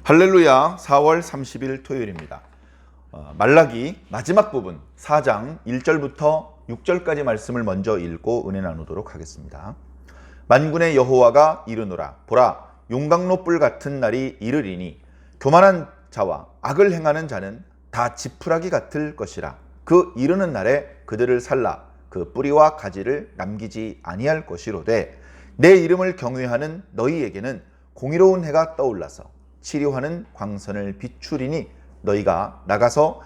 할렐루야. 4월 30일 토요일입니다. 말라기 마지막 부분 4장 1절부터 6절까지 말씀을 먼저 읽고 은혜 나누도록 하겠습니다. 만군의 여호와가 이르노라. 보라, 용광로 뿔 같은 날이 이르리니 교만한 자와 악을 행하는 자는 다 지푸라기 같을 것이라. 그 이르는 날에 그들을 살라 그 뿌리와 가지를 남기지 아니할 것이로되 내 이름을 경외하는 너희에게는 공의로운 해가 떠올라서 치료하는 광선을 비추리니 너희가 나가서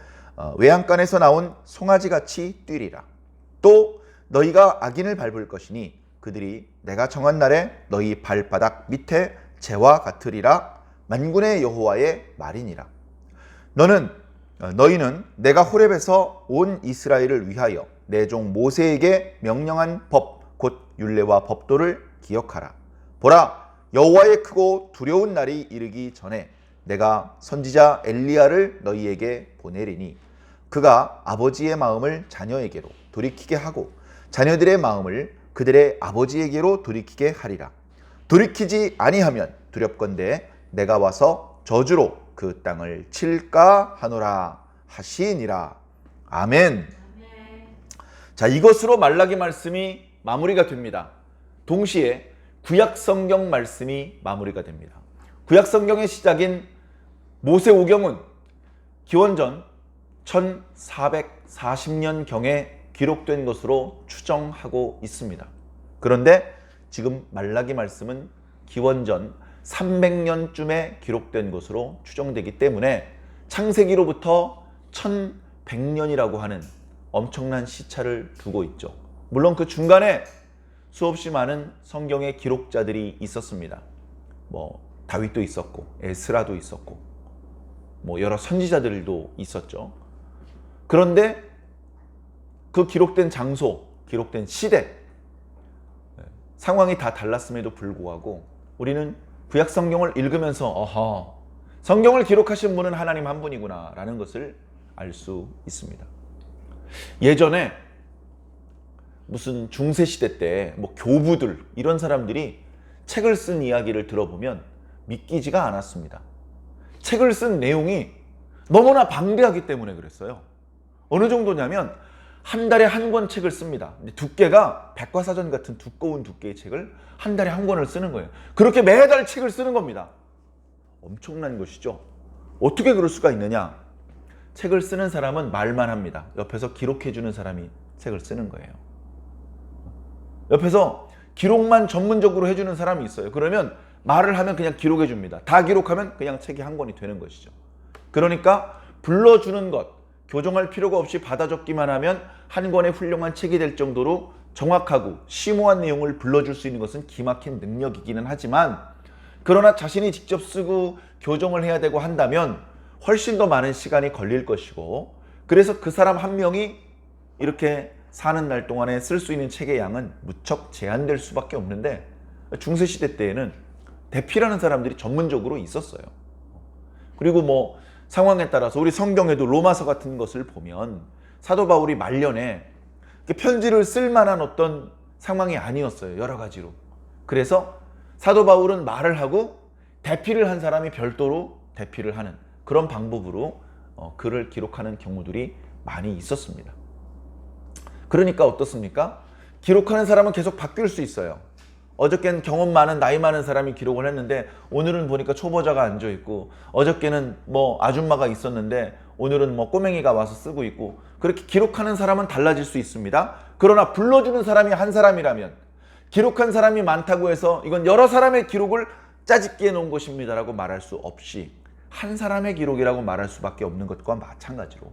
외양간에서 나온 송아지같이 뛰리라. 또 너희가 악인을 밟을 것이니 그들이 내가 정한 날에 너희 발바닥 밑에 재와 같으리라. 만군의 여호와의 말이니라. 너희는 내가 호렙에서 온 이스라엘을 위하여 내 종 모세에게 명령한 법 곧 율례와 법도를 기억하라. 보라, 여호와의 크고 두려운 날이 이르기 전에 내가 선지자 엘리야를 너희에게 보내리니 그가 아버지의 마음을 자녀에게로 돌이키게 하고 자녀들의 마음을 그들의 아버지에게로 돌이키게 하리라. 돌이키지 아니하면 두렵건대 내가 와서 저주로 그 땅을 칠까 하노라 하시니라. 아멘. 자, 이것으로 말라기 말씀이 마무리가 됩니다. 동시에 구약 성경 말씀이 마무리가 됩니다. 구약 성경의 시작인 모세오경은 기원전 1440년경에 기록된 것으로 추정하고 있습니다. 그런데 지금 말라기 말씀은 기원전 300년쯤에 기록된 것으로 추정되기 때문에 창세기로부터 1100년이라고 하는 엄청난 시차를 두고 있죠. 물론 그 중간에 수없이 많은 성경의 기록자들이 있었습니다. 다윗도 있었고 에스라도 있었고 여러 선지자들도 있었죠. 그런데 그 기록된 장소, 기록된 시대, 상황이 다 달랐음에도 불구하고 우리는 구약 성경을 읽으면서 성경을 기록하신 분은 하나님 한 분이구나 라는 것을 알 수 있습니다. 예전에 무슨 중세시대 때 교부들 이런 사람들이 책을 쓴 이야기를 들어보면 믿기지가 않았습니다. 책을 쓴 내용이 너무나 방대하기 때문에 그랬어요. 어느 정도냐면 한 달에 한 권 책을 씁니다. 두께가 백과사전 같은 두꺼운 두께의 책을 한 달에 한 권을 쓰는 거예요. 그렇게 매달 책을 쓰는 겁니다. 엄청난 것이죠. 어떻게 그럴 수가 있느냐? 책을 쓰는 사람은 말만 합니다. 옆에서 기록해주는 사람이 책을 쓰는 거예요. 옆에서 기록만 전문적으로 해주는 사람이 있어요. 그러면 말을 하면 그냥 기록해 줍니다. 다 기록하면 그냥 책이 한 권이 되는 것이죠. 그러니까 불러주는 것, 교정할 필요가 없이 받아 적기만 하면 한 권의 훌륭한 책이 될 정도로 정확하고 심오한 내용을 불러줄 수 있는 것은 기막힌 능력이기는 하지만, 그러나 자신이 직접 쓰고 교정을 해야 되고 한다면 훨씬 더 많은 시간이 걸릴 것이고, 그래서 그 사람 한 명이 이렇게 사는 날 동안에 쓸 수 있는 책의 양은 무척 제한될 수밖에 없는데, 중세시대 때에는 대피라는 사람들이 전문적으로 있었어요. 그리고 상황에 따라서 우리 성경에도 로마서 같은 것을 보면 사도 바울이 말년에 편지를 쓸 만한 어떤 상황이 아니었어요. 여러 가지로. 그래서 사도 바울은 말을 하고 대피를 한 사람이 별도로 대피를 하는 그런 방법으로 글을 기록하는 경우들이 많이 있었습니다. 그러니까 어떻습니까? 기록하는 사람은 계속 바뀔 수 있어요. 어저께는 경험 많은 나이 많은 사람이 기록을 했는데 오늘은 보니까 초보자가 앉아있고, 어저께는 아줌마가 있었는데 오늘은 꼬맹이가 와서 쓰고 있고, 그렇게 기록하는 사람은 달라질 수 있습니다. 그러나 불러주는 사람이 한 사람이라면, 기록한 사람이 많다고 해서 이건 여러 사람의 기록을 짜집기 해놓은 것입니다라고 말할 수 없이 한 사람의 기록이라고 말할 수밖에 없는 것과 마찬가지로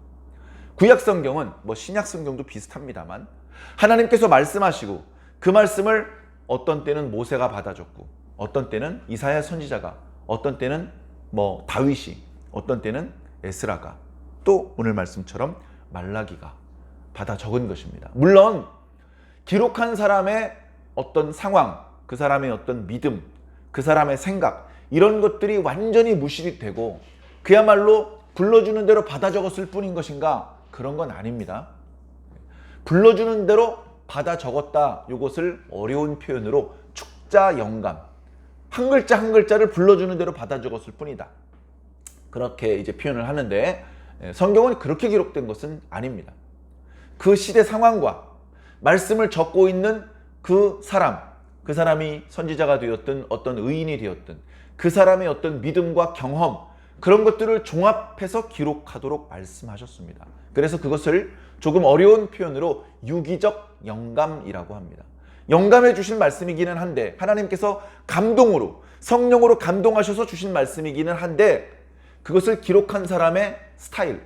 구약 성경은 신약 성경도 비슷합니다만, 하나님께서 말씀하시고 그 말씀을 어떤 때는 모세가 받아줬고, 어떤 때는 이사야 선지자가, 어떤 때는 다윗이, 어떤 때는 에스라가, 또 오늘 말씀처럼 말라기가 받아 적은 것입니다. 물론 기록한 사람의 어떤 상황, 그 사람의 어떤 믿음, 그 사람의 생각, 이런 것들이 완전히 무실이 되고 그야말로 불러주는 대로 받아 적었을 뿐인 것인가? 그런 건 아닙니다. 불러주는 대로 받아 적었다. 이것을 어려운 표현으로 축자 영감, 한 글자 한 글자를 불러주는 대로 받아 적었을 뿐이다. 그렇게 이제 표현을 하는데 성경은 그렇게 기록된 것은 아닙니다. 그 시대 상황과 말씀을 적고 있는 그 사람이 선지자가 되었든 어떤 의인이 되었든 그 사람의 어떤 믿음과 경험, 그런 것들을 종합해서 기록하도록 말씀하셨습니다. 그래서 그것을 조금 어려운 표현으로 유기적 영감이라고 합니다. 영감해 주신 말씀이기는 한데, 하나님께서 감동으로, 성령으로 감동하셔서 주신 말씀이기는 한데, 그것을 기록한 사람의 스타일,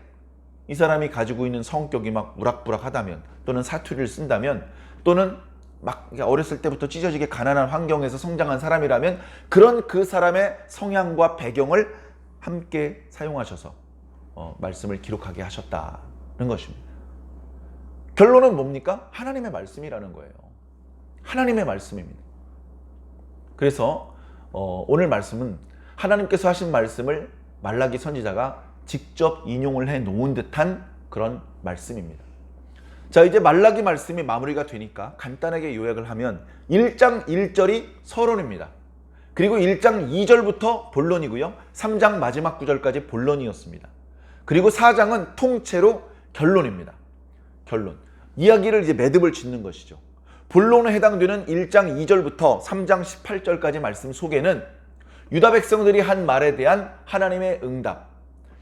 이 사람이 가지고 있는 성격이 막 우락부락하다면, 또는 사투리를 쓴다면, 또는 막 어렸을 때부터 찢어지게 가난한 환경에서 성장한 사람이라면, 그런 그 사람의 성향과 배경을 함께 사용하셔서 말씀을 기록하게 하셨다는 것입니다. 결론은 뭡니까? 하나님의 말씀이라는 거예요. 하나님의 말씀입니다. 그래서 오늘 말씀은 하나님께서 하신 말씀을 말라기 선지자가 직접 인용을 해 놓은 듯한 그런 말씀입니다. 자, 이제 말라기 말씀이 마무리가 되니까 간단하게 요약을 하면 1장 1절이 서론입니다. 그리고 1장 2절부터 본론이고요. 3장 마지막 구절까지 본론이었습니다. 그리고 4장은 통째로 결론입니다. 결론. 이야기를 이제 매듭을 짓는 것이죠. 본론에 해당되는 1장 2절부터 3장 18절까지 말씀 속에는 유다 백성들이 한 말에 대한 하나님의 응답,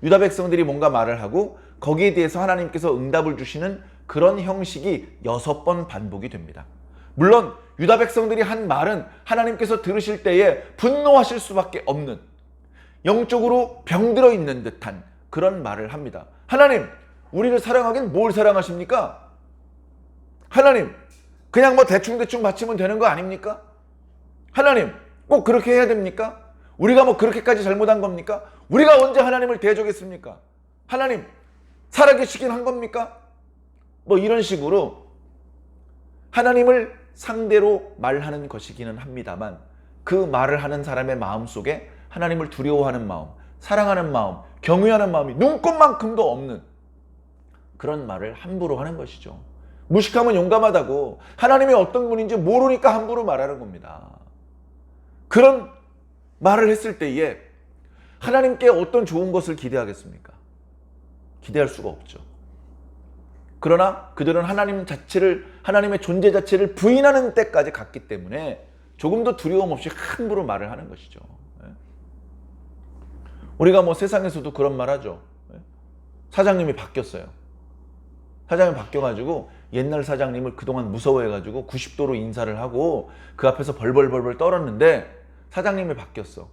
유다 백성들이 뭔가 말을 하고 거기에 대해서 하나님께서 응답을 주시는 그런 형식이 6번 반복이 됩니다. 물론 유다 백성들이 한 말은 하나님께서 들으실 때에 분노하실 수밖에 없는, 영적으로 병들어 있는 듯한 그런 말을 합니다. 하나님, 우리를 사랑하긴 뭘 사랑하십니까? 하나님, 그냥 뭐 대충대충 바치면 되는 거 아닙니까? 하나님, 꼭 그렇게 해야 됩니까? 우리가 뭐 그렇게까지 잘못한 겁니까? 우리가 언제 하나님을 대적했습니까? 하나님, 살아계시긴 한 겁니까? 뭐 이런 식으로 하나님을 상대로 말하는 것이기는 합니다만, 그 말을 하는 사람의 마음속에 하나님을 두려워하는 마음, 사랑하는 마음, 경외하는 마음이 눈꼽만큼도 없는 그런 말을 함부로 하는 것이죠. 무식하면 용감하다고, 하나님이 어떤 분인지 모르니까 함부로 말하는 겁니다. 그런 말을 했을 때에 하나님께 어떤 좋은 것을 기대하겠습니까? 기대할 수가 없죠. 그러나 그들은 하나님 자체를, 하나님의 존재 자체를 부인하는 때까지 갔기 때문에 조금도 두려움 없이 함부로 말을 하는 것이죠. 우리가 뭐 세상에서도 그런 말 하죠. 사장님이 바뀌었어요. 사장님이 바뀌어가지고 옛날 사장님을 그동안 무서워해가지고 90도로 인사를 하고 그 앞에서 벌벌벌벌 떨었는데 사장님이 바뀌었어.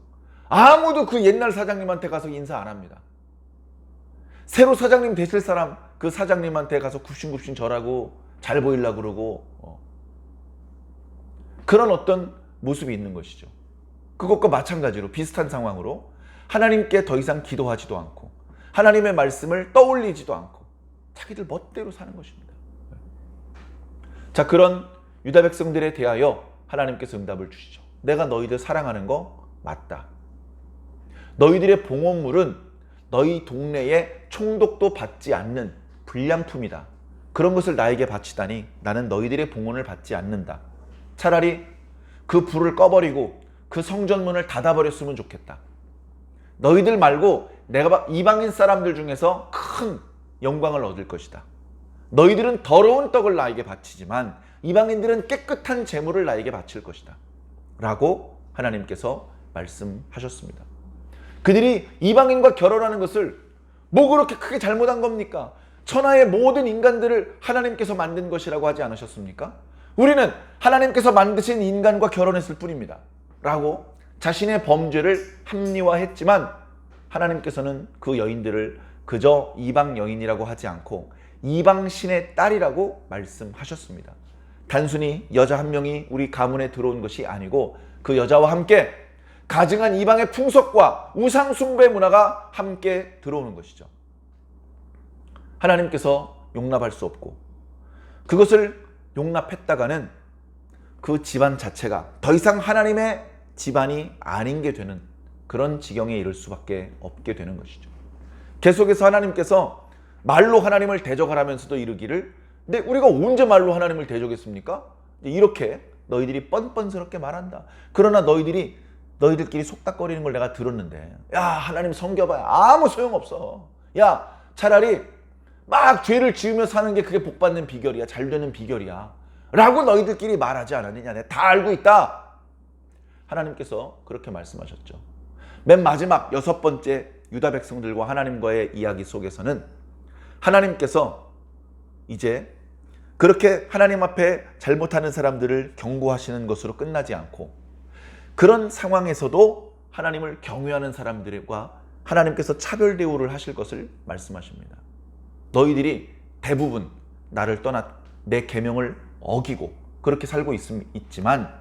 아무도 그 옛날 사장님한테 가서 인사 안 합니다. 새로 사장님 되실 사람, 그 사장님한테 가서 굽신굽신 절하고 잘 보이려고 그러고 그런 어떤 모습이 있는 것이죠. 그것과 마찬가지로 비슷한 상황으로 하나님께 더 이상 기도하지도 않고 하나님의 말씀을 떠올리지도 않고 자기들 멋대로 사는 것입니다. 자, 그런 유다 백성들에 대하여 하나님께서 응답을 주시죠. 내가 너희들 사랑하는 거 맞다. 너희들의 봉헌물은 너희 동네에 총독도 받지 않는 불량품이다. 그런 것을 나에게 바치다니 나는 너희들의 봉헌을 받지 않는다. 차라리 그 불을 꺼버리고 그 성전문을 닫아버렸으면 좋겠다. 너희들 말고 내가 이방인 사람들 중에서 큰 영광을 얻을 것이다. 너희들은 더러운 떡을 나에게 바치지만 이방인들은 깨끗한 제물을 나에게 바칠 것이다. 라고 하나님께서 말씀하셨습니다. 그들이 이방인과 결혼하는 것을 뭐 그렇게 크게 잘못한 겁니까? 천하의 모든 인간들을 하나님께서 만든 것이라고 하지 않으셨습니까? 우리는 하나님께서 만드신 인간과 결혼했을 뿐입니다. 라고 자신의 범죄를 합리화했지만 하나님께서는 그 여인들을 그저 이방 여인이라고 하지 않고 이방 신의 딸이라고 말씀하셨습니다. 단순히 여자 한 명이 우리 가문에 들어온 것이 아니고 그 여자와 함께 가증한 이방의 풍속과 우상 숭배 문화가 함께 들어오는 것이죠. 하나님께서 용납할 수 없고 그것을 용납했다가는 그 집안 자체가 더 이상 하나님의 집안이 아닌 게 되는 그런 지경에 이를 수밖에 없게 되는 것이죠. 계속해서 하나님께서 말로 하나님을 대적하라면서도 이르기를, 근데 우리가 언제 말로 하나님을 대적했습니까? 이렇게 너희들이 뻔뻔스럽게 말한다. 그러나 너희들이 너희들끼리 속닥거리는 걸 내가 들었는데, 야, 하나님 섬겨봐야 아무 소용없어. 야, 차라리 막 죄를 지으며 사는 게 그게 복받는 비결이야. 잘 되는 비결이야. 라고 너희들끼리 말하지 않았느냐. 내가 다 알고 있다. 하나님께서 그렇게 말씀하셨죠. 맨 마지막 6번째 유다 백성들과 하나님과의 이야기 속에서는 하나님께서 이제 그렇게 하나님 앞에 잘못하는 사람들을 경고하시는 것으로 끝나지 않고, 그런 상황에서도 하나님을 경외하는 사람들과 하나님께서 차별 대우를 하실 것을 말씀하십니다. 너희들이 대부분 나를 떠나 내 계명을 어기고 그렇게 살고 있지만,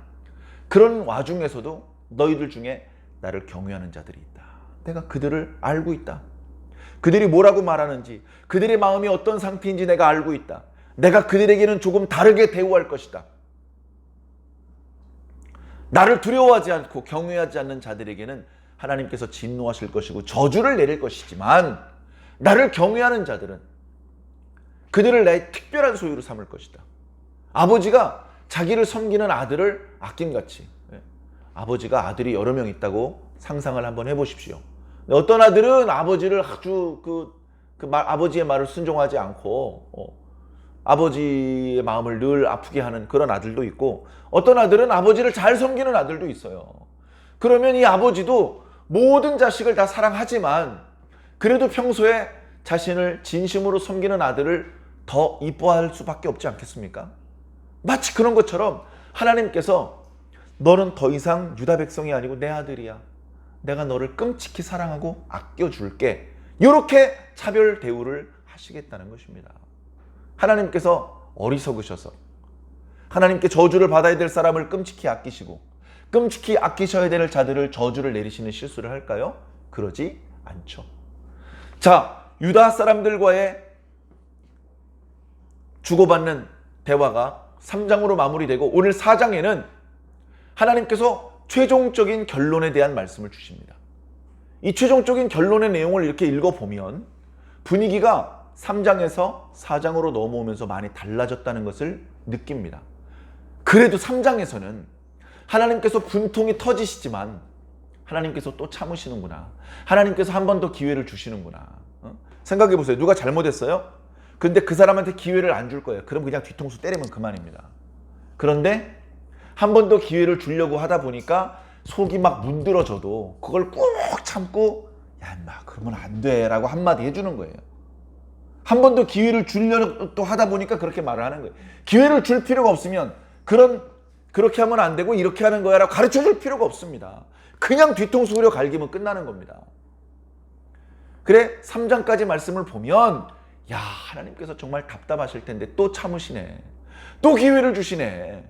그런 와중에서도 너희들 중에 나를 경외하는 자들이 있다. 내가 그들을 알고 있다. 그들이 뭐라고 말하는지, 그들의 마음이 어떤 상태인지 내가 알고 있다. 내가 그들에게는 조금 다르게 대우할 것이다. 나를 두려워하지 않고 경외하지 않는 자들에게는 하나님께서 진노하실 것이고 저주를 내릴 것이지만, 나를 경외하는 자들은 그들을 나의 특별한 소유로 삼을 것이다. 아버지가 자기를 섬기는 아들을 아낌같이, 아버지가 아들이 여러 명 있다고 상상을 한번 해보십시오. 어떤 아들은 아버지를 아주 아버지의 말을 순종하지 않고 아버지의 마음을 늘 아프게 하는 그런 아들도 있고, 어떤 아들은 아버지를 잘 섬기는 아들도 있어요. 그러면 이 아버지도 모든 자식을 다 사랑하지만 그래도 평소에 자신을 진심으로 섬기는 아들을 더 이뻐할 수밖에 없지 않겠습니까? 마치 그런 것처럼 하나님께서 너는 더 이상 유다 백성이 아니고 내 아들이야. 내가 너를 끔찍히 사랑하고 아껴줄게. 이렇게 차별 대우를 하시겠다는 것입니다. 하나님께서 어리석으셔서 하나님께 저주를 받아야 될 사람을 끔찍히 아끼시고 끔찍히 아끼셔야 될 자들을 저주를 내리시는 실수를 할까요? 그러지 않죠. 자, 유다 사람들과의 주고받는 대화가 3장으로 마무리되고, 오늘 4장에는 하나님께서 최종적인 결론에 대한 말씀을 주십니다. 이 최종적인 결론의 내용을 이렇게 읽어보면 분위기가 3장에서 4장으로 넘어오면서 많이 달라졌다는 것을 느낍니다. 그래도 3장에서는 하나님께서 분통이 터지시지만 하나님께서 또 참으시는구나. 하나님께서 한 번 더 기회를 주시는구나. 생각해 보세요. 누가 잘못했어요? 근데 그 사람한테 기회를 안 줄 거예요. 그럼 그냥 뒤통수 때리면 그만입니다. 그런데 한 번 더 기회를 주려고 하다 보니까 속이 막 문드러져도 그걸 꾹 참고, 야 인마 그러면 안 돼 라고 한마디 해주는 거예요. 한 번 더 기회를 주려고 또 하다 보니까 그렇게 말을 하는 거예요. 기회를 줄 필요가 없으면 그렇게 하면 안 되고 이렇게 하는 거야 라고 가르쳐 줄 필요가 없습니다. 그냥 뒤통수 후려 갈기면 끝나는 겁니다. 그래 3장까지 말씀을 보면, 야 하나님께서 정말 답답하실 텐데 또 참으시네. 또 기회를 주시네.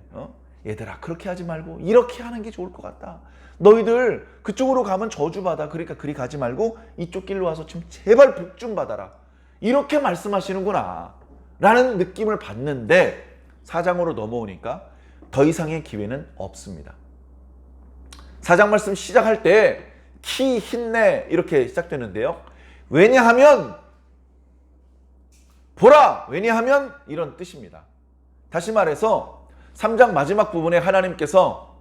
얘들아 그렇게 하지 말고 이렇게 하는 게 좋을 것 같다. 너희들 그쪽으로 가면 저주받아. 그러니까 그리 가지 말고 이쪽 길로 와서 좀 제발 복 좀 받아라. 이렇게 말씀하시는구나 라는 느낌을 받는데, 4장으로 넘어오니까 더 이상의 기회는 없습니다. 4장 말씀 시작할 때 키 힘내 이렇게 시작되는데요. 왜냐하면 보라, 왜냐하면 이런 뜻입니다. 다시 말해서 3장 마지막 부분에 하나님께서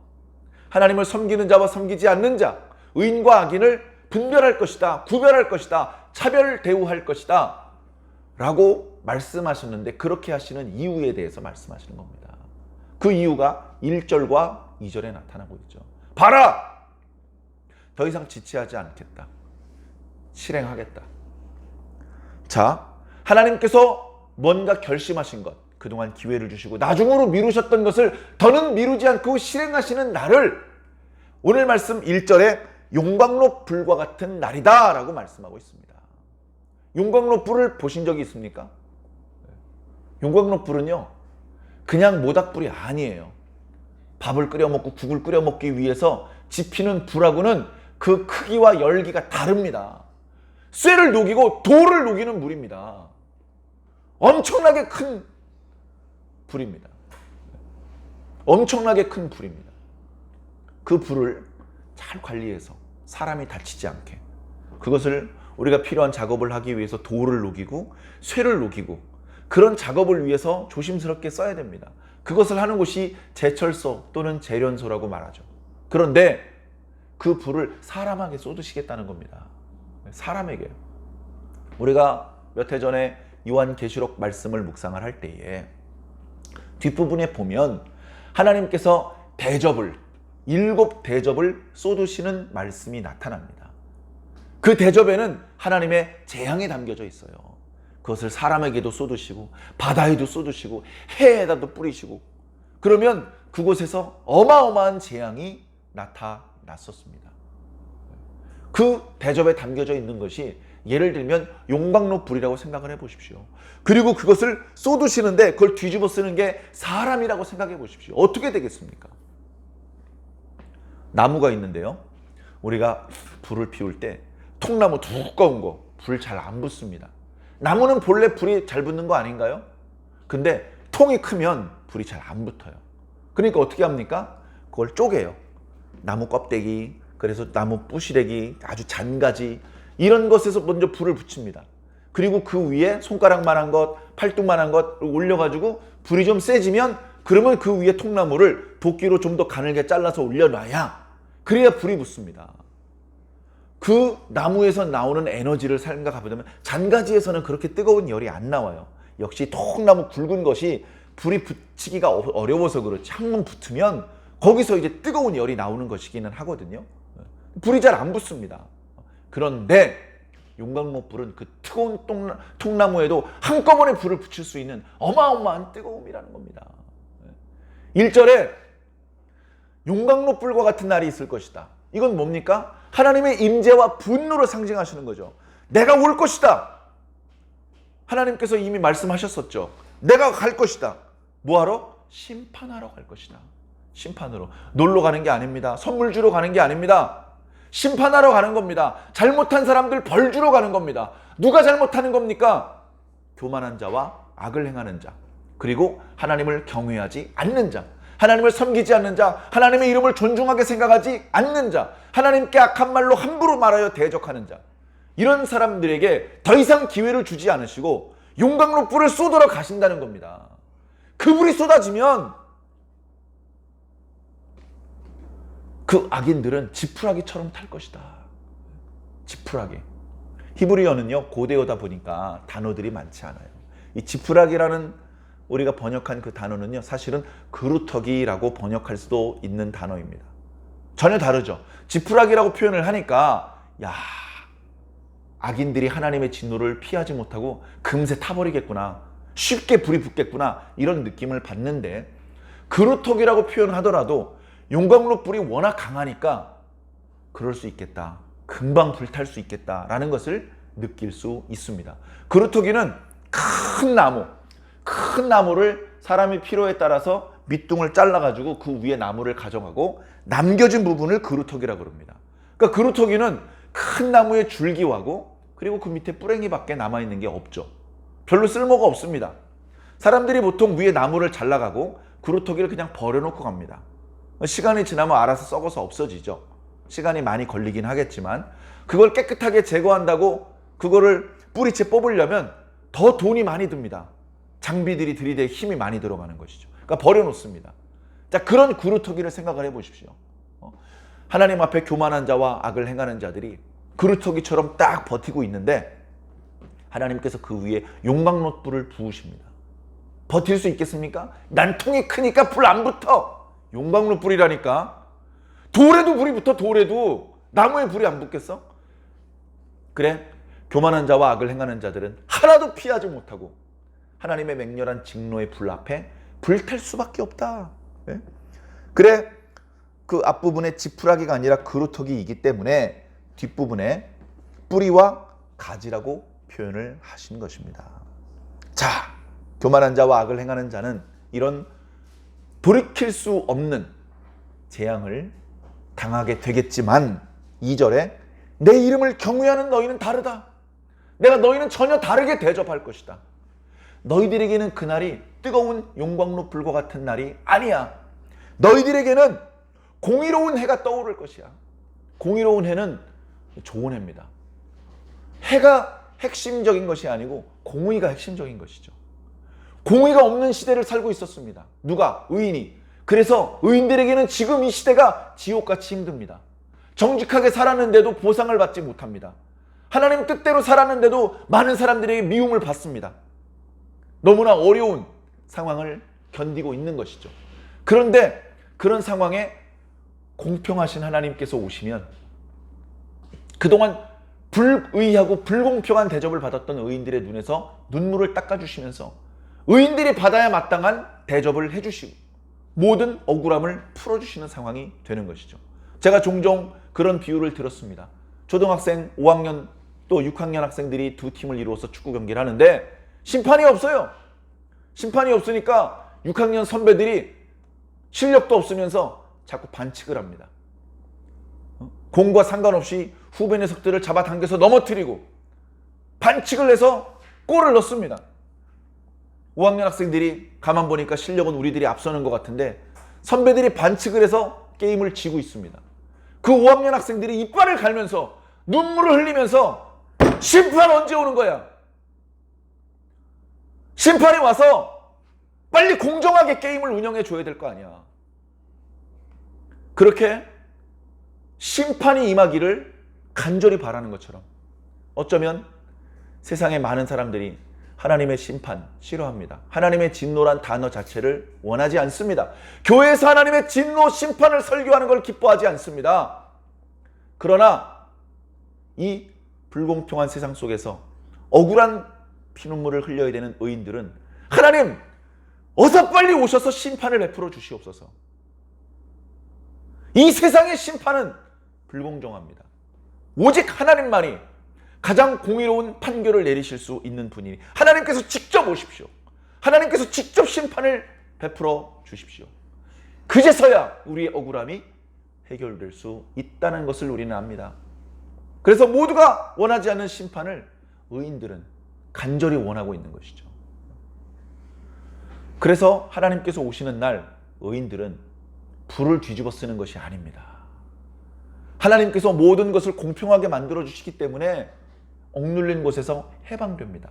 하나님을 섬기는 자와 섬기지 않는 자, 의인과 악인을 분별할 것이다, 구별할 것이다, 차별 대우할 것이다 라고 말씀하셨는데, 그렇게 하시는 이유에 대해서 말씀하시는 겁니다. 그 이유가 1절과 2절에 나타나고 있죠. 봐라! 더 이상 지체하지 않겠다. 실행하겠다. 자, 하나님께서 뭔가 결심하신 것, 그동안 기회를 주시고 나중으로 미루셨던 것을 더는 미루지 않고 실행하시는 날을 오늘 말씀 1절에 용광로 불과 같은 날이다 라고 말씀하고 있습니다. 용광로 불을 보신 적이 있습니까? 용광로 불은요 그냥 모닥불이 아니에요. 밥을 끓여 먹고 국을 끓여 먹기 위해서 지피는 불하고는 그 크기와 열기가 다릅니다. 쇠를 녹이고 돌을 녹이는 물입니다. 엄청나게 큰 불입니다. 엄청나게 큰 불입니다. 그 불을 잘 관리해서 사람이 다치지 않게, 그것을 우리가 필요한 작업을 하기 위해서 돌을 녹이고 쇠를 녹이고 그런 작업을 위해서 조심스럽게 써야 됩니다. 그것을 하는 곳이 제철소 또는 재련소라고 말하죠. 그런데 그 불을 사람에게 쏟으시겠다는 겁니다. 사람에게요. 우리가 몇 해 전에 요한계시록 말씀을 묵상을 할 때에 뒷부분에 보면 하나님께서 대접을, 7대접을 쏟으시는 말씀이 나타납니다. 그 대접에는 하나님의 재앙이 담겨져 있어요. 그것을 사람에게도 쏟으시고 바다에도 쏟으시고 해에다도 뿌리시고, 그러면 그곳에서 어마어마한 재앙이 나타났었습니다. 그 대접에 담겨져 있는 것이 예를 들면 용광로 불이라고 생각을 해보십시오. 그리고 그것을 쏟으시는데 그걸 뒤집어 쓰는 게 사람이라고 생각해 보십시오. 어떻게 되겠습니까? 나무가 있는데요, 우리가 불을 피울 때 통나무 두꺼운 거 불 잘 안 붙습니다. 나무는 본래 불이 잘 붙는 거 아닌가요? 근데 통이 크면 불이 잘 안 붙어요. 그러니까 어떻게 합니까? 그걸 쪼개요. 나무 껍데기, 그래서 나무 부시래기, 아주 잔가지, 이런 것에서 먼저 불을 붙입니다. 그리고 그 위에 손가락만한 것, 팔뚝만한 것 올려가지고 불이 좀 세지면, 그러면 그 위에 통나무를 도끼로 좀 더 가늘게 잘라서 올려놔야, 그래야 불이 붙습니다. 그 나무에서 나오는 에너지를 생각해보면 잔가지에서는 그렇게 뜨거운 열이 안 나와요. 역시 통나무 굵은 것이 불이 붙이기가 어려워서 그렇지, 한번 붙으면 거기서 이제 뜨거운 열이 나오는 것이기는 하거든요. 불이 잘 안 붙습니다. 그런데 용광로 불은 그 뜨거운 통나무에도 한꺼번에 불을 붙일 수 있는 어마어마한 뜨거움이라는 겁니다. 1절에 용광로 불과 같은 날이 있을 것이다. 이건 뭡니까? 하나님의 임재와 분노를 상징하시는 거죠. 내가 올 것이다. 하나님께서 이미 말씀하셨었죠. 내가 갈 것이다. 뭐하러? 심판하러 갈 것이다. 심판으로. 놀러 가는 게 아닙니다. 선물 주러 가는 게 아닙니다. 심판하러 가는 겁니다. 잘못한 사람들 벌 주러 가는 겁니다. 누가 잘못하는 겁니까? 교만한 자와 악을 행하는 자, 그리고 하나님을 경외하지 않는 자, 하나님을 섬기지 않는 자, 하나님의 이름을 존중하게 생각하지 않는 자, 하나님께 악한 말로 함부로 말하여 대적하는 자, 이런 사람들에게 더 이상 기회를 주지 않으시고 용광로 불을 쏟으러 가신다는 겁니다. 그 불이 쏟아지면 그 악인들은 지푸라기처럼 탈 것이다. 지푸라기. 히브리어는요, 고대어다 보니까 단어들이 많지 않아요. 이 지푸라기라는 우리가 번역한 그 단어는요, 사실은 그루터기라고 번역할 수도 있는 단어입니다. 전혀 다르죠. 지푸라기라고 표현을 하니까, 야, 악인들이 하나님의 진노를 피하지 못하고 금세 타버리겠구나, 쉽게 불이 붙겠구나, 이런 느낌을 받는데, 그루터기라고 표현하더라도 용광로 불이 워낙 강하니까 그럴 수 있겠다, 금방 불탈 수 있겠다라는 것을 느낄 수 있습니다. 그루터기는 큰 나무를 사람의 필요에 따라서 밑둥을 잘라가지고 그 위에 나무를 가져가고 남겨진 부분을 그루터기라고 그럽니다. 그러니까 그루터기는 큰 나무의 줄기하고 그리고 그 밑에 뿌랭이밖에 남아있는 게 없죠. 별로 쓸모가 없습니다. 사람들이 보통 위에 나무를 잘라가고 그루터기를 그냥 버려놓고 갑니다. 시간이 지나면 알아서 썩어서 없어지죠. 시간이 많이 걸리긴 하겠지만, 그걸 깨끗하게 제거한다고 그거를 뿌리채 뽑으려면 더 돈이 많이 듭니다. 장비들이 들이대 힘이 많이 들어가는 것이죠. 그러니까 버려놓습니다. 자, 그런 그루터기를 생각을 해보십시오. 하나님 앞에 교만한 자와 악을 행하는 자들이 그루터기처럼 딱 버티고 있는데 하나님께서 그 위에 용광로 불을 부으십니다. 버틸 수 있겠습니까? 난 통이 크니까 불 안 붙어. 용광로 불이라니까. 돌에도 불이 붙어. 돌에도. 나무에 불이 안 붙겠어? 그래, 교만한 자와 악을 행하는 자들은 하나도 피하지 못하고 하나님의 맹렬한 직노의 불 앞에 불탈 수밖에 없다. 네? 그래, 그 앞부분에 지푸라기가 아니라 그루터기이기 때문에 뒷부분에 뿌리와 가지라고 표현을 하신 것입니다. 자, 교만한 자와 악을 행하는 자는 이런 돌이킬 수 없는 재앙을 당하게 되겠지만, 2절에 내 이름을 경외하는 너희는 다르다. 내가 너희는 전혀 다르게 대접할 것이다. 너희들에게는 그날이 뜨거운 용광로 불과 같은 날이 아니야. 너희들에게는 공의로운 해가 떠오를 것이야. 공의로운 해는 좋은 해입니다. 해가 핵심적인 것이 아니고 공의가 핵심적인 것이죠. 공의가 없는 시대를 살고 있었습니다. 누가? 의인이. 그래서 의인들에게는 지금 이 시대가 지옥같이 힘듭니다. 정직하게 살았는데도 보상을 받지 못합니다. 하나님 뜻대로 살았는데도 많은 사람들에게 미움을 받습니다. 너무나 어려운 상황을 견디고 있는 것이죠. 그런데 그런 상황에 공평하신 하나님께서 오시면 그동안 불의하고 불공평한 대접을 받았던 의인들의 눈에서 눈물을 닦아주시면서 의인들이 받아야 마땅한 대접을 해주시고 모든 억울함을 풀어주시는 상황이 되는 것이죠. 제가 종종 그런 비유를 들었습니다. 초등학생 5학년 또 6학년 학생들이 두 팀을 이루어서 축구 경기를 하는데 심판이 없어요. 심판이 없으니까 6학년 선배들이 실력도 없으면서 자꾸 반칙을 합니다. 공과 상관없이 후배 녀석들을 잡아당겨서 넘어뜨리고 반칙을 해서 골을 넣습니다. 5학년 학생들이 가만 보니까 실력은 우리들이 앞서는 것 같은데 선배들이 반칙을 해서 게임을 지고 있습니다. 그 5학년 학생들이 이빨을 갈면서 눈물을 흘리면서 심판 언제 오는 거야? 심판이 와서 빨리 공정하게 게임을 운영해 줘야 될 거 아니야. 그렇게 심판이 임하기를 간절히 바라는 것처럼 어쩌면 세상의 많은 사람들이 하나님의 심판 싫어합니다. 하나님의 진노란 단어 자체를 원하지 않습니다. 교회에서 하나님의 진노 심판을 설교하는 걸 기뻐하지 않습니다. 그러나 이 불공평한 세상 속에서 억울한 피눈물을 흘려야 되는 의인들은 하나님 어서 빨리 오셔서 심판을 베풀어 주시옵소서. 이 세상의 심판은 불공정합니다. 오직 하나님만이 가장 공의로운 판결을 내리실 수 있는 분이니 하나님께서 직접 오십시오. 하나님께서 직접 심판을 베풀어 주십시오. 그제서야 우리의 억울함이 해결될 수 있다는 것을 우리는 압니다. 그래서 모두가 원하지 않는 심판을 의인들은 간절히 원하고 있는 것이죠. 그래서 하나님께서 오시는 날 의인들은 불을 뒤집어 쓰는 것이 아닙니다. 하나님께서 모든 것을 공평하게 만들어 주시기 때문에 억눌린 곳에서 해방됩니다.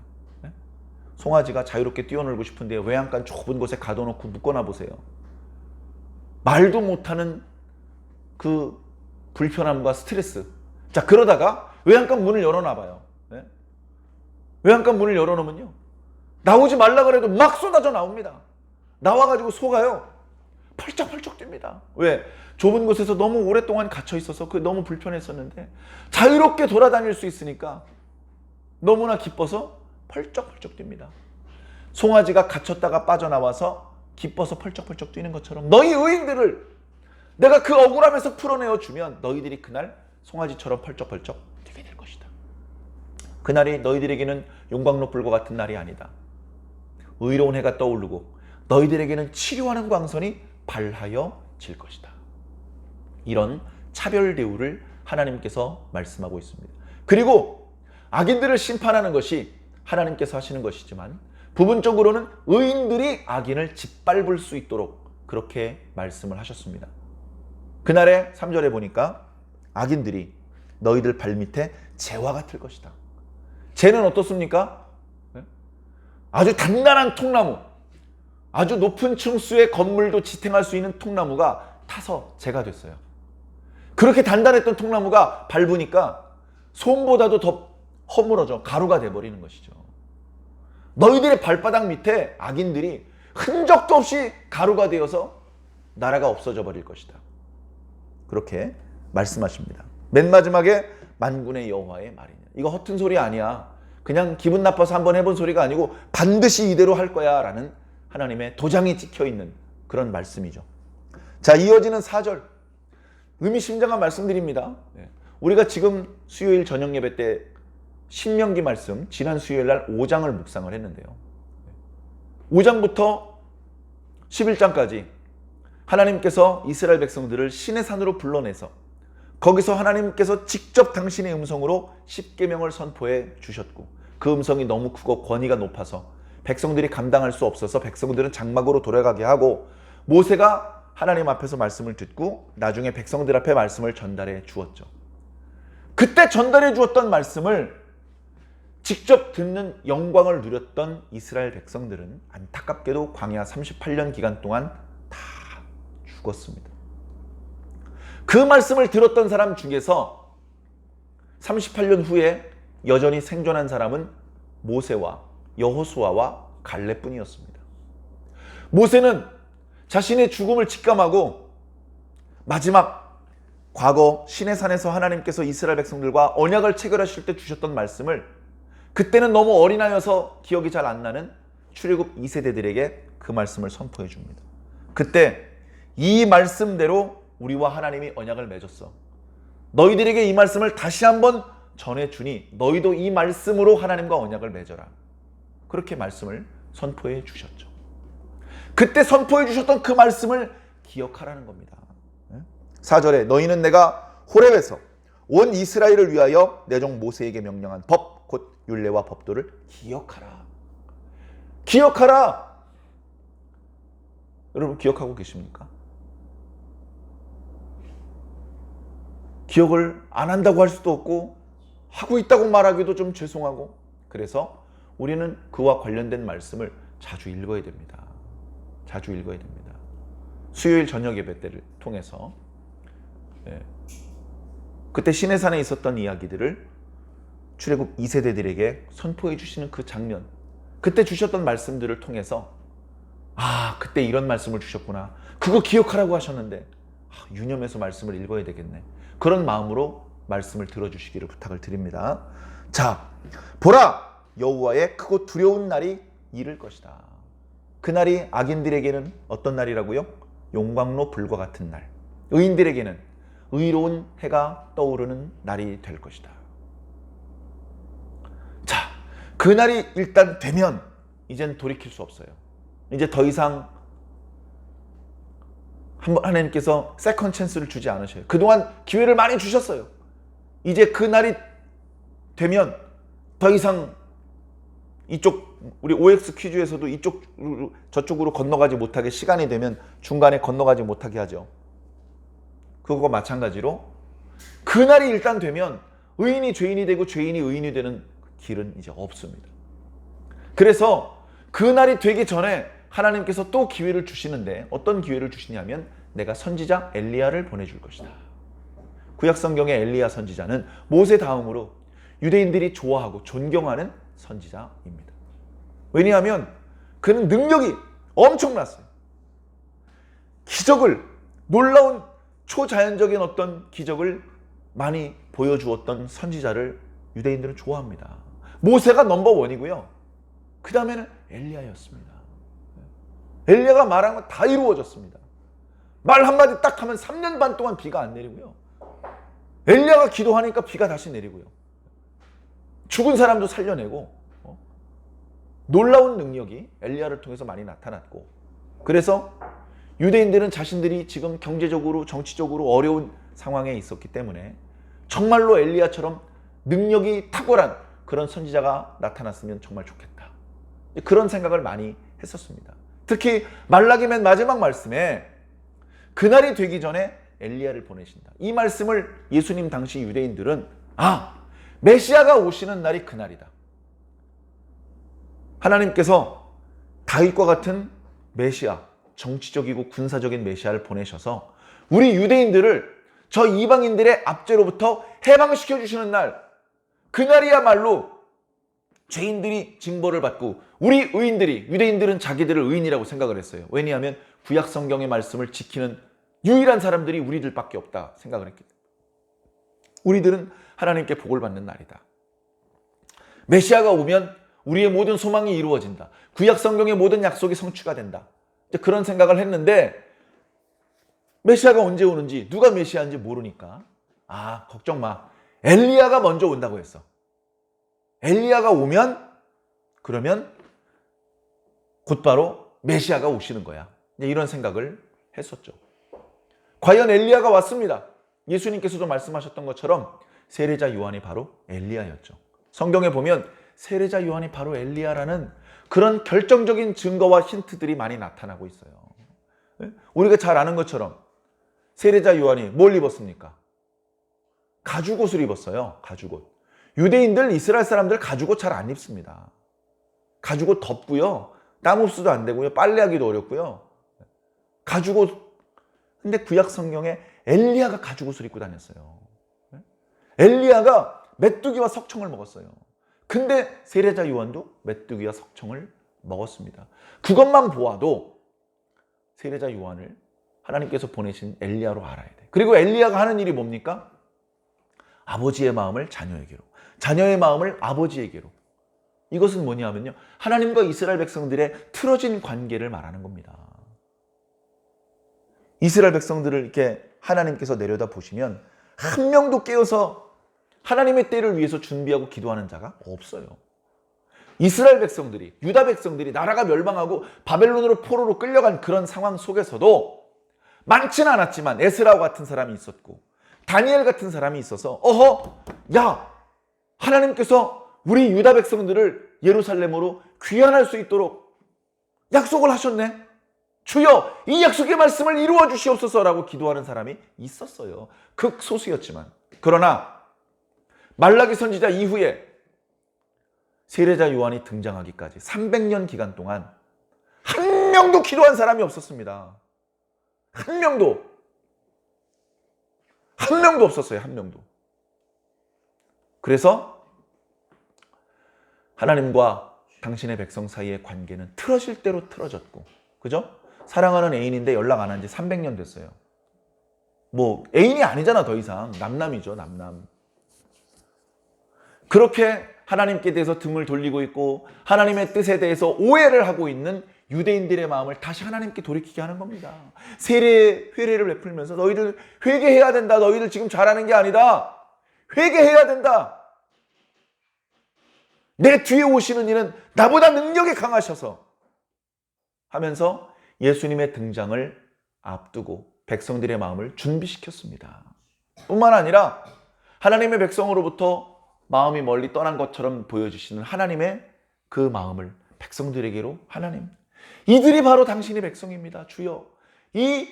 송아지가 자유롭게 뛰어놀고 싶은데 외양간 좁은 곳에 가둬놓고 묶어놔 보세요. 말도 못하는 그 불편함과 스트레스. 자, 그러다가 외양간 문을 열어놔봐요. 외양간 문을 열어놓으면요, 나오지 말라 그래도 막 쏟아져 나옵니다. 나와가지고 속아요. 펄쩍펄쩍 뜁니다. 왜? 좁은 곳에서 너무 오랫동안 갇혀 있어서 그게 너무 불편했었는데 자유롭게 돌아다닐 수 있으니까 너무나 기뻐서 펄쩍펄쩍 뜁니다. 송아지가 갇혔다가 빠져나와서 기뻐서 펄쩍펄쩍 뛰는 것처럼 너희 의인들을 내가 그 억울함에서 풀어내어 주면 너희들이 그날 송아지처럼 펄쩍펄쩍 뛰게 될 것이다. 그날이 너희들에게는 용광로 불과 같은 날이 아니다. 의로운 해가 떠오르고 너희들에게는 치료하는 광선이 발하여질 것이다. 이런 차별 대우를 하나님께서 말씀하고 있습니다. 그리고 악인들을 심판하는 것이 하나님께서 하시는 것이지만 부분적으로는 의인들이 악인을 짓밟을 수 있도록 그렇게 말씀을 하셨습니다. 그날의 3절에 보니까 악인들이 너희들 발밑에 재와 같을 것이다. 재는 어떻습니까? 아주 단단한 통나무, 아주 높은 층수의 건물도 지탱할 수 있는 통나무가 타서 재가 됐어요. 그렇게 단단했던 통나무가 밟으니까 솜보다도 더 허물어져 가루가 돼버리는 것이죠. 너희들의 발바닥 밑에 악인들이 흔적도 없이 가루가 되어서 나라가 없어져 버릴 것이다. 그렇게 말씀하십니다. 맨 마지막에 만군의 여호와의 말이냐. 이거 허튼 소리 아니야. 그냥 기분 나빠서 한번 해본 소리가 아니고 반드시 이대로 할 거야 라는 하나님의 도장이 찍혀있는 그런 말씀이죠. 자, 이어지는 4절 의미심장한 말씀드립니다. 우리가 지금 수요일 저녁 예배 때 신명기 말씀 지난 수요일 날 5장을 묵상을 했는데요. 5장부터 11장까지 하나님께서 이스라엘 백성들을 시내 산으로 불러내서 거기서 하나님께서 직접 당신의 음성으로 십계명을 선포해 주셨고 그 음성이 너무 크고 권위가 높아서 백성들이 감당할 수 없어서 백성들은 장막으로 돌아가게 하고 모세가 하나님 앞에서 말씀을 듣고 나중에 백성들 앞에 말씀을 전달해 주었죠. 그때 전달해 주었던 말씀을 직접 듣는 영광을 누렸던 이스라엘 백성들은 안타깝게도 광야 38년 기간 동안 다 죽었습니다. 그 말씀을 들었던 사람 중에서 38년 후에 여전히 생존한 사람은 모세와 여호수아와 갈렙뿐이었습니다. 모세는 자신의 죽음을 직감하고 마지막 과거 시내산에서 하나님께서 이스라엘 백성들과 언약을 체결하실 때 주셨던 말씀을 그때는 너무 어린아이여서 기억이 잘 안 나는 출애굽 2세대들에게 그 말씀을 선포해 줍니다. 그때 이 말씀대로 우리와 하나님이 언약을 맺었어. 너희들에게 이 말씀을 다시 한번 전해주니 너희도 이 말씀으로 하나님과 언약을 맺어라. 그렇게 말씀을 선포해 주셨죠. 그때 선포해 주셨던 그 말씀을 기억하라는 겁니다. 4절에 너희는 내가 호렙에서 온 이스라엘을 위하여 내 종 모세에게 명령한 법, 곧 율례와 법도를 기억하라. 기억하라. 여러분 기억하고 계십니까? 기억을 안 한다고 할 수도 없고 하고 있다고 말하기도 좀 죄송하고, 그래서 우리는 그와 관련된 말씀을 자주 읽어야 됩니다. 자주 읽어야 됩니다. 수요일 저녁 예배 때를 통해서 그때 시내산에 있었던 이야기들을 출애굽 2세대들에게 선포해 주시는 그 장면, 그때 주셨던 말씀들을 통해서 아, 그때 이런 말씀을 주셨구나. 그거 기억하라고 하셨는데 유념해서 말씀을 읽어야 되겠네. 그런 마음으로 말씀을 들어주시기를 부탁을 드립니다. 자, 보라! 여호와의 크고 두려운 날이 이를 것이다. 그날이 악인들에게는 어떤 날이라고요? 용광로 불과 같은 날. 의인들에게는 의로운 해가 떠오르는 날이 될 것이다. 자, 그날이 일단 되면 이젠 돌이킬 수 없어요. 이제 더 이상 하나님께서 세컨 찬스를 주지 않으셔요. 그동안 기회를 많이 주셨어요. 이제 그 날이 되면 더 이상 이쪽 우리 OX 퀴즈에서도 이쪽 저쪽으로 건너가지 못하게, 시간이 되면 중간에 건너가지 못하게 하죠. 그거와 마찬가지로 그날이 일단 되면 의인이 죄인이 되고 죄인이 의인이 되는 길은 이제 없습니다. 그래서 그날이 되기 전에 하나님께서 또 기회를 주시는데 어떤 기회를 주시냐면 내가 선지자 엘리야를 보내줄 것이다. 구약성경의 엘리야 선지자는 모세 다음으로 유대인들이 좋아하고 존경하는 선지자입니다. 왜냐하면 그는 능력이 엄청났어요. 기적을, 놀라운 초자연적인 어떤 기적을 많이 보여주었던 선지자를 유대인들은 좋아합니다. 모세가 넘버원이고요. 그 다음에는 엘리야였습니다. 엘리야가 말한 건 다 이루어졌습니다. 말 한마디 딱 하면 3년 반 동안 비가 안 내리고요. 엘리야가 기도하니까 비가 다시 내리고요. 죽은 사람도 살려내고 놀라운 능력이 엘리야를 통해서 많이 나타났고, 그래서 유대인들은 자신들이 지금 경제적으로 정치적으로 어려운 상황에 있었기 때문에 정말로 엘리야처럼 능력이 탁월한 그런 선지자가 나타났으면 정말 좋겠다. 그런 생각을 많이 했었습니다. 특히 말라기 맨 마지막 말씀에 그날이 되기 전에 엘리야를 보내신다. 이 말씀을 예수님 당시 유대인들은 메시아가 오시는 날이 그날이다. 하나님께서 다윗과 같은 메시아, 정치적이고 군사적인 메시아를 보내셔서 우리 유대인들을 저 이방인들의 압제로부터 해방시켜 주시는 날, 그날이야말로 죄인들이 징벌을 받고 우리 의인들이, 유대인들은 자기들을 의인이라고 생각을 했어요. 왜냐하면 구약 성경의 말씀을 지키는 유일한 사람들이 우리들밖에 없다 생각을 했기 때문에 우리들은 하나님께 복을 받는 날이다. 메시아가 오면 우리의 모든 소망이 이루어진다. 구약 성경의 모든 약속이 성취가 된다. 그런 생각을 했는데 메시아가 언제 오는지, 누가 메시아인지 모르니까 걱정 마. 엘리야가 먼저 온다고 했어. 엘리야가 오면 그러면 곧바로 메시아가 오시는 거야. 이런 생각을 했었죠. 과연 엘리야가 왔습니다. 예수님께서도 말씀하셨던 것처럼 세례자 요한이 바로 엘리야였죠. 성경에 보면 세례자 요한이 바로 엘리야라는 그런 결정적인 증거와 힌트들이 많이 나타나고 있어요. 우리가 잘 아는 것처럼 세례자 요한이 뭘 입었습니까? 가죽옷을 입었어요. 가죽옷. 유대인들, 이스라엘 사람들 가죽옷 잘 안 입습니다. 가죽옷 덥고요. 땀 흡수도 안 되고요. 빨래하기도 어렵고요. 가죽옷. 근데 구약 성경에 엘리야가 가죽옷을 입고 다녔어요. 엘리야가 메뚜기와 석청을 먹었어요. 근데 세례자 요한도 메뚜기와 석청을 먹었습니다. 그것만 보아도 세례자 요한을 하나님께서 보내신 엘리야로 알아야 돼. 그리고 엘리야가 하는 일이 뭡니까? 아버지의 마음을 자녀에게로, 자녀의 마음을 아버지에게로. 이것은 뭐냐면요, 하나님과 이스라엘 백성들의 틀어진 관계를 말하는 겁니다. 이스라엘 백성들을 이렇게 하나님께서 내려다 보시면 한 명도 깨어서 하나님의 때를 위해서 준비하고 기도하는 자가 없어요. 이스라엘 백성들이, 유다 백성들이 나라가 멸망하고 바벨론으로 포로로 끌려간 그런 상황 속에서도 많지는 않았지만 에스라 같은 사람이 있었고 다니엘 같은 사람이 있어서 야, 하나님께서 우리 유다 백성들을 예루살렘으로 귀환할 수 있도록 약속을 하셨네. 주여, 이 약속의 말씀을 이루어 주시옵소서라고 기도하는 사람이 있었어요. 극소수였지만. 그러나 말라기 선지자 이후에 세례자 요한이 등장하기까지 300년 기간 동안 한 명도 기도한 사람이 없었습니다. 한 명도 없었어요. 한 명도. 그래서 하나님과 당신의 백성 사이의 관계는 틀어질 대로 틀어졌고, 그죠? 사랑하는 애인인데 연락 안 한 지 300년 됐어요. 뭐 애인이 아니잖아. 더 이상 남남이죠. 남남. 그렇게 하나님께 대해서 등을 돌리고 있고 하나님의 뜻에 대해서 오해를 하고 있는 유대인들의 마음을 다시 하나님께 돌이키게 하는 겁니다. 회례를 베풀면서 너희들 회개해야 된다. 너희들 지금 잘하는 게 아니다. 회개해야 된다. 내 뒤에 오시는 이는 나보다 능력이 강하셔서 하면서 예수님의 등장을 앞두고 백성들의 마음을 준비시켰습니다. 뿐만 아니라 하나님의 백성으로부터 마음이 멀리 떠난 것처럼 보여주시는 하나님의 그 마음을 백성들에게로, 하나님, 이들이 바로 당신의 백성입니다. 주여, 이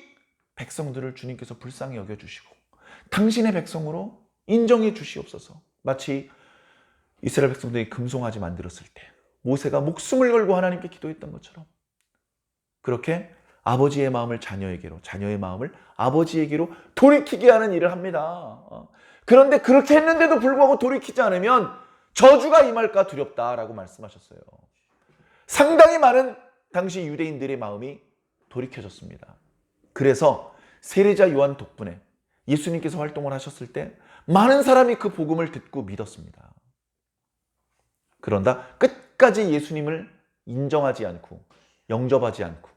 백성들을 주님께서 불쌍히 여겨주시고 당신의 백성으로 인정해 주시옵소서. 마치 이스라엘 백성들이 금송아지 만들었을 때 모세가 목숨을 걸고 하나님께 기도했던 것처럼 그렇게 아버지의 마음을 자녀에게로, 자녀의 마음을 아버지에게로 돌이키게 하는 일을 합니다. 그런데 그렇게 했는데도 불구하고 돌이키지 않으면 저주가 임할까 두렵다라고 말씀하셨어요. 상당히 많은 당시 유대인들의 마음이 돌이켜졌습니다. 그래서 세례자 요한 덕분에 예수님께서 활동을 하셨을 때 많은 사람이 그 복음을 듣고 믿었습니다. 그런다 끝까지 예수님을 인정하지 않고 영접하지 않고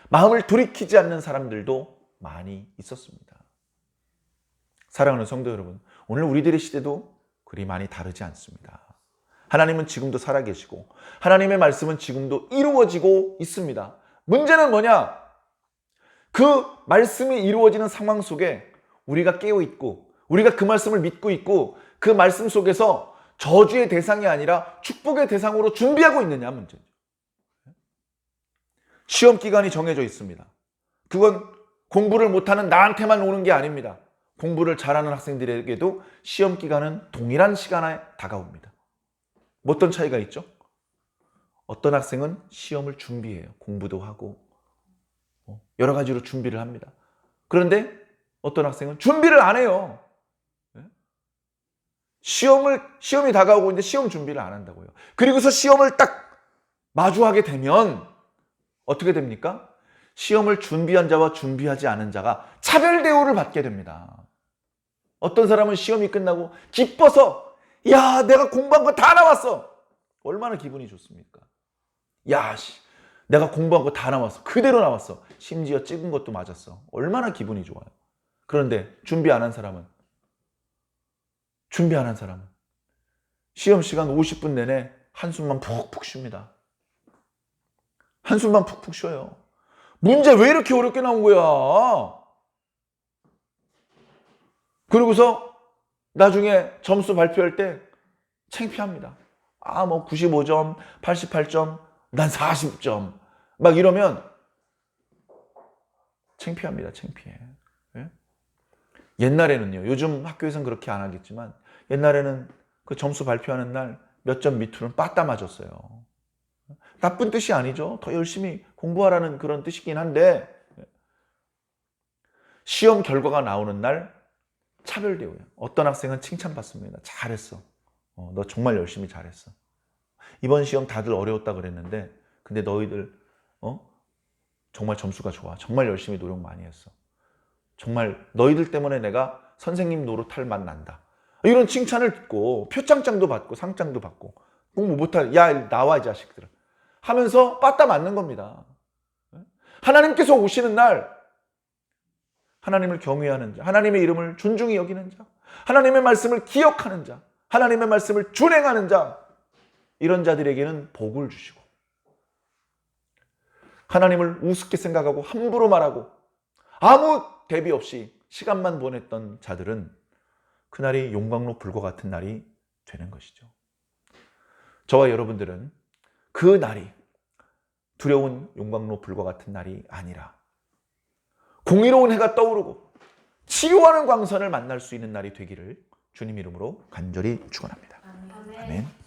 마음을 돌이키지 않는 사람들도 많이 있었습니다. 사랑하는 성도 여러분, 오늘 우리들의 시대도 그리 많이 다르지 않습니다. 하나님은 지금도 살아계시고 하나님의 말씀은 지금도 이루어지고 있습니다. 문제는 뭐냐? 그 말씀이 이루어지는 상황 속에 우리가 깨어있고 우리가 그 말씀을 믿고 있고 그 말씀 속에서 저주의 대상이 아니라 축복의 대상으로 준비하고 있느냐 문제죠. 시험 기간이 정해져 있습니다. 그건 공부를 못하는 나한테만 오는 게 아닙니다. 공부를 잘하는 학생들에게도 시험 기간은 동일한 시간에 다가옵니다. 어떤 차이가 있죠? 어떤 학생은 시험을 준비해요. 공부도 하고 여러 가지로 준비를 합니다. 그런데 어떤 학생은 준비를 안 해요. 시험이 다가오고 있는데 시험 준비를 안 한다고요. 그리고서 시험을 딱 마주하게 되면 어떻게 됩니까? 시험을 준비한 자와 준비하지 않은 자가 차별 대우를 받게 됩니다. 어떤 사람은 시험이 끝나고 기뻐서 야, 내가 공부한 거 다 나왔어. 얼마나 기분이 좋습니까? 야, 내가 공부한 거 다 나왔어. 그대로 나왔어. 심지어 찍은 것도 맞았어. 얼마나 기분이 좋아요. 그런데 준비 안 한 사람은 시험 시간 50분 내내 한숨만 푹푹 쉽니다. 한숨만 푹푹 쉬어요. 문제 왜 이렇게 어렵게 나온 거야? 그러고서 나중에 점수 발표할 때 창피합니다. 95점, 88점, 난 40점. 막 이러면 창피합니다. 창피해. 예? 옛날에는요. 요즘 학교에서는 그렇게 안 하겠지만 옛날에는 그 점수 발표하는 날 몇 점 밑으로는 빠따 맞았어요. 나쁜 뜻이 아니죠. 더 열심히 공부하라는 그런 뜻이긴 한데 시험 결과가 나오는 날 차별대우예요. 어떤 학생은 칭찬받습니다. 잘했어. 너 정말 열심히 잘했어. 이번 시험 다들 어려웠다 그랬는데 근데 너희들 정말 점수가 좋아. 정말 열심히 노력 많이 했어. 정말 너희들 때문에 내가 선생님 노릇할 맛 난다. 이런 칭찬을 듣고 표창장도 받고 상장도 받고 공부 못할 야 나와 이 자식들아 하면서 빠따 맞는 겁니다. 하나님께서 오시는 날 하나님을 경외하는 자, 하나님의 이름을 존중히 여기는 자, 하나님의 말씀을 기억하는 자, 하나님의 말씀을 준행하는 자, 이런 자들에게는 복을 주시고 하나님을 우습게 생각하고 함부로 말하고 아무 대비 없이 시간만 보냈던 자들은 그날이 용광로 불과 같은 날이 되는 것이죠. 저와 여러분들은 그 날이 두려운 용광로 불과 같은 날이 아니라 공의로운 해가 떠오르고 치유하는 광선을 만날 수 있는 날이 되기를 주님 이름으로 간절히 축원합니다. 아멘.